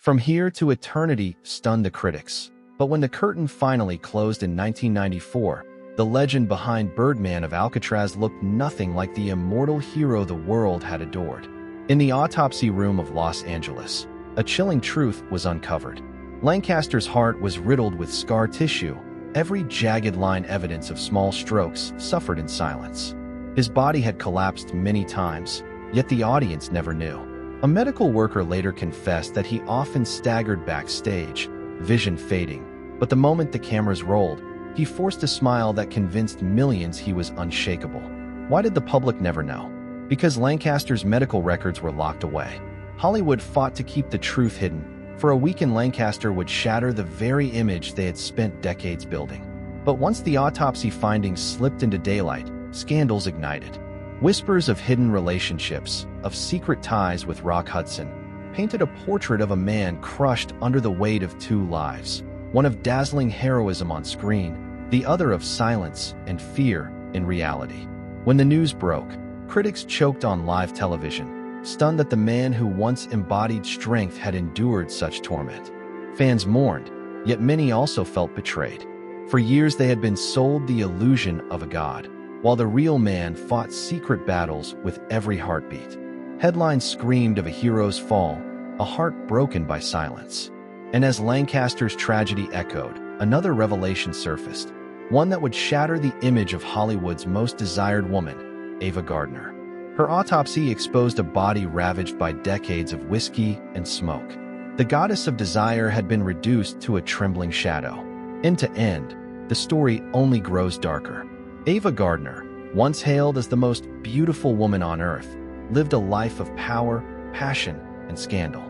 From Here to Eternity stunned the critics. But when the curtain finally closed in 1994, the legend behind Birdman of Alcatraz looked nothing like the immortal hero the world had adored. In the autopsy room of Los Angeles, a chilling truth was uncovered. Lancaster's heart was riddled with scar tissue, every jagged line evidence of small strokes suffered in silence. His body had collapsed many times, yet the audience never knew. A medical worker later confessed that he often staggered backstage, vision fading, but the moment the cameras rolled, he forced a smile that convinced millions he was unshakable. Why did the public never know? Because Lancaster's medical records were locked away. Hollywood fought to keep the truth hidden. For a week in Lancaster would shatter the very image they had spent decades building. But once the autopsy findings slipped into daylight, scandals ignited. Whispers of hidden relationships, of secret ties with Rock Hudson, painted a portrait of a man crushed under the weight of two lives, one of dazzling heroism on screen, the other of silence and fear in reality. When the news broke, critics choked on live television, stunned that the man who once embodied strength had endured such torment. Fans mourned, yet many also felt betrayed. For years they had been sold the illusion of a god, while the real man fought secret battles with every heartbeat. Headlines screamed of a hero's fall, a heart broken by silence. And as Lancaster's tragedy echoed, another revelation surfaced, one that would shatter the image of Hollywood's most desired woman, Ava Gardner. Her autopsy exposed a body ravaged by decades of whiskey and smoke. The goddess of desire had been reduced to a trembling shadow. End to end, the story only grows darker. Ava Gardner, once hailed as the most beautiful woman on earth, lived a life of power, passion, and scandal.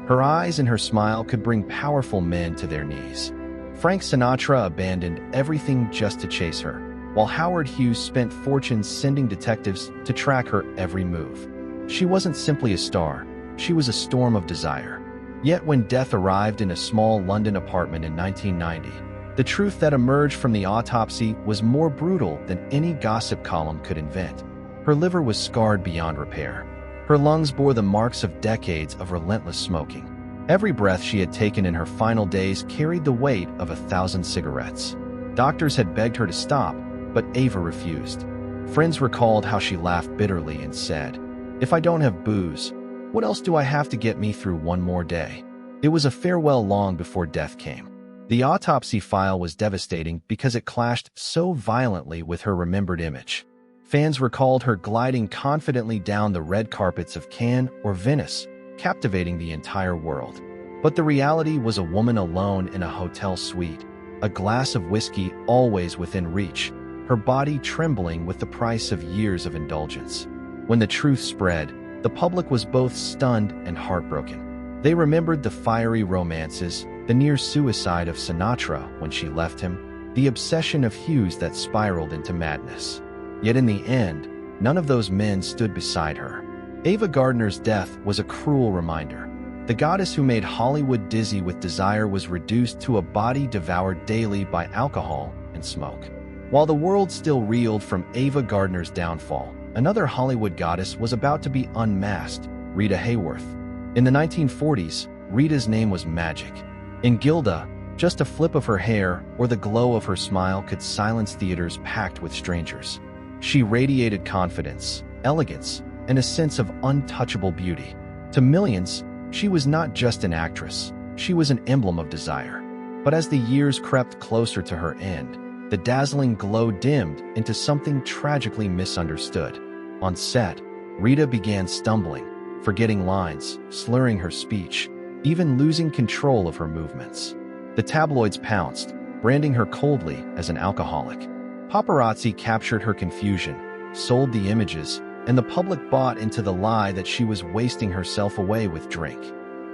Her eyes and her smile could bring powerful men to their knees. Frank Sinatra abandoned everything just to chase her, while Howard Hughes spent fortunes sending detectives to track her every move. She wasn't simply a star, she was a storm of desire. Yet when death arrived in a small London apartment in 1990, the truth that emerged from the autopsy was more brutal than any gossip column could invent. Her liver was scarred beyond repair. Her lungs bore the marks of decades of relentless smoking. Every breath she had taken in her final days carried the weight of 1,000 cigarettes. Doctors had begged her to stop, but Ava refused. Friends recalled how she laughed bitterly and said, "If I don't have booze, what else do I have to get me through one more day?" It was a farewell long before death came. The autopsy file was devastating because it clashed so violently with her remembered image. Fans recalled her gliding confidently down the red carpets of Cannes or Venice, captivating the entire world. But the reality was a woman alone in a hotel suite, a glass of whiskey always within reach, her body trembling with the price of years of indulgence. When the truth spread, the public was both stunned and heartbroken. They remembered the fiery romances, the near suicide of Sinatra when she left him, the obsession of Hughes that spiraled into madness. Yet in the end, none of those men stood beside her. Ava Gardner's death was a cruel reminder. The goddess who made Hollywood dizzy with desire was reduced to a body devoured daily by alcohol and smoke. While the world still reeled from Ava Gardner's downfall, another Hollywood goddess was about to be unmasked, Rita Hayworth. In the 1940s, Rita's name was magic. In Gilda, just a flip of her hair or the glow of her smile could silence theaters packed with strangers. She radiated confidence, elegance, and a sense of untouchable beauty. To millions, she was not just an actress, she was an emblem of desire. But as the years crept closer to her end, the dazzling glow dimmed into something tragically misunderstood. On set, Rita began stumbling, forgetting lines, slurring her speech, even losing control of her movements. The tabloids pounced, branding her coldly as an alcoholic. Paparazzi captured her confusion, sold the images, and the public bought into the lie that she was wasting herself away with drink.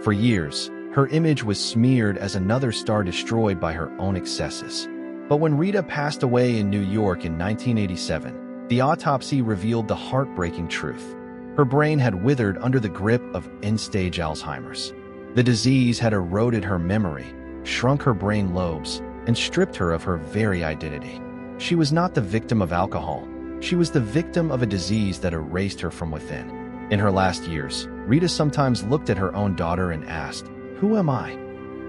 For years, her image was smeared as another star destroyed by her own excesses. But when Rita passed away in New York in 1987, the autopsy revealed the heartbreaking truth. Her brain had withered under the grip of end-stage Alzheimer's. The disease had eroded her memory, shrunk her brain lobes, and stripped her of her very identity. She was not the victim of alcohol. She was the victim of a disease that erased her from within. In her last years, Rita sometimes looked at her own daughter and asked, Who am I?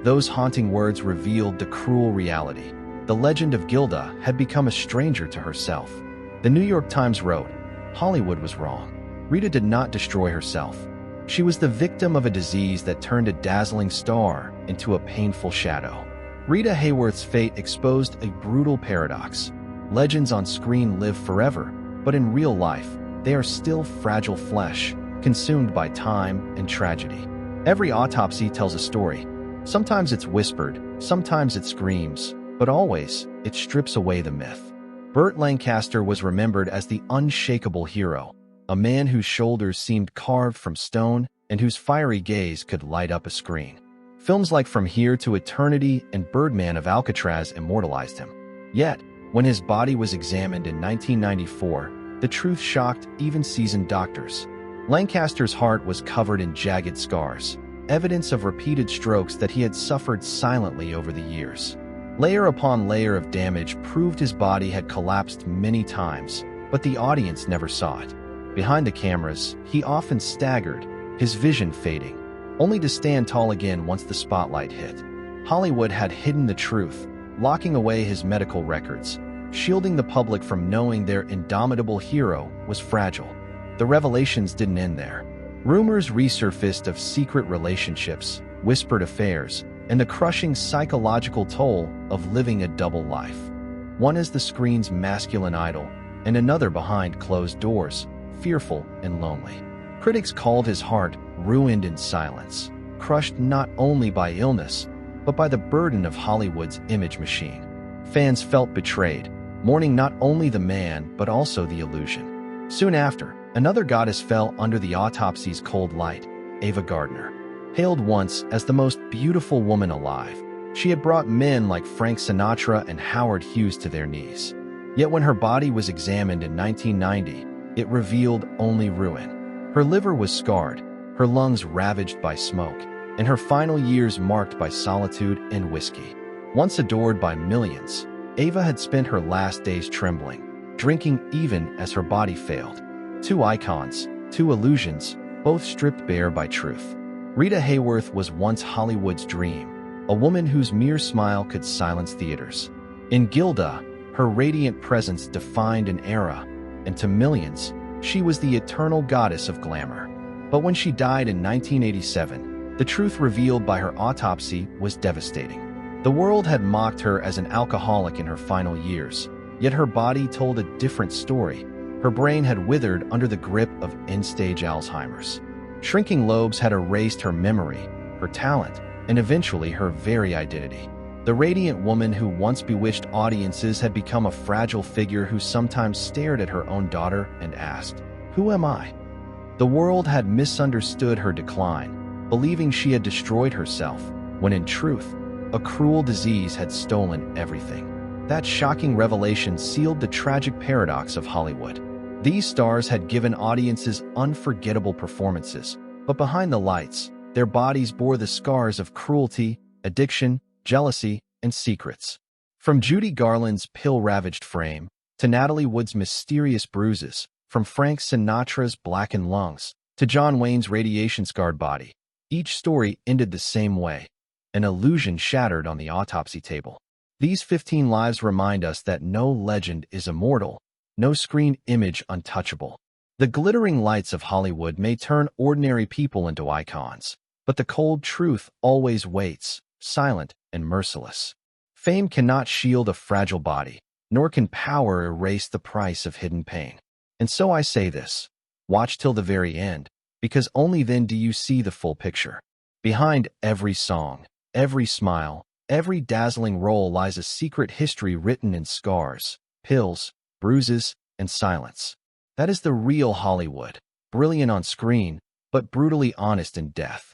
Those haunting words revealed the cruel reality. The legend of Gilda had become a stranger to herself. The New York Times wrote, "Hollywood was wrong. Rita did not destroy herself. She was the victim of a disease that turned a dazzling star into a painful shadow." Rita Hayworth's fate exposed a brutal paradox. Legends on screen live forever, but in real life, they are still fragile flesh, consumed by time and tragedy. Every autopsy tells a story. Sometimes it's whispered, sometimes it screams, but always, it strips away the myth. Burt Lancaster was remembered as the unshakable hero, a man whose shoulders seemed carved from stone and whose fiery gaze could light up a screen. Films like From Here to Eternity and Birdman of Alcatraz immortalized him. Yet, when his body was examined in 1994, the truth shocked even seasoned doctors. Lancaster's heart was covered in jagged scars, evidence of repeated strokes that he had suffered silently over the years. Layer upon layer of damage proved his body had collapsed many times, but the audience never saw it. Behind the cameras, he often staggered, his vision fading, only to stand tall again once the spotlight hit. Hollywood had hidden the truth, locking away his medical records, shielding the public from knowing their indomitable hero was fragile. The revelations didn't end there. Rumors resurfaced of secret relationships, whispered affairs, and the crushing psychological toll of living a double life. One as the screen's masculine idol, and another behind closed doors, fearful and lonely. Critics called his heart ruined in silence, crushed not only by illness, but by the burden of Hollywood's image machine. Fans felt betrayed, mourning not only the man but also the illusion. Soon after, another goddess fell under the autopsy's cold light, Ava Gardner. Hailed once as the most beautiful woman alive, she had brought men like Frank Sinatra and Howard Hughes to their knees. Yet when her body was examined in 1990, it revealed only ruin. Her liver was scarred, her lungs ravaged by smoke, and her final years marked by solitude and whiskey. Once adored by millions, Ava had spent her last days trembling, drinking even as her body failed. Two icons, two illusions, both stripped bare by truth. Rita Hayworth was once Hollywood's dream, a woman whose mere smile could silence theaters. In Gilda, her radiant presence defined an era, and to millions, she was the eternal goddess of glamour. But when she died in 1987, the truth revealed by her autopsy was devastating. The world had mocked her as an alcoholic in her final years, yet her body told a different story. Her brain had withered under the grip of end-stage Alzheimer's. Shrinking lobes had erased her memory, her talent, and eventually her very identity. The radiant woman who once bewitched audiences had become a fragile figure who sometimes stared at her own daughter and asked, "Who am I?" The world had misunderstood her decline, believing she had destroyed herself, when in truth, a cruel disease had stolen everything. That shocking revelation sealed the tragic paradox of Hollywood. These stars had given audiences unforgettable performances, but behind the lights, their bodies bore the scars of cruelty, addiction, jealousy, and secrets. From Judy Garland's pill-ravaged frame to Natalie Wood's mysterious bruises, from Frank Sinatra's blackened lungs to John Wayne's radiation-scarred body, each story ended the same way, an illusion shattered on the autopsy table. These 15 lives remind us that no legend is immortal, no screen image untouchable. The glittering lights of Hollywood may turn ordinary people into icons, but the cold truth always waits, silent and merciless. Fame cannot shield a fragile body, nor can power erase the price of hidden pain. And so I say this, watch till the very end, because only then do you see the full picture. Behind every song, every smile, every dazzling role lies a secret history written in scars, pills, bruises, and silence. That is the real Hollywood, brilliant on screen, but brutally honest in death.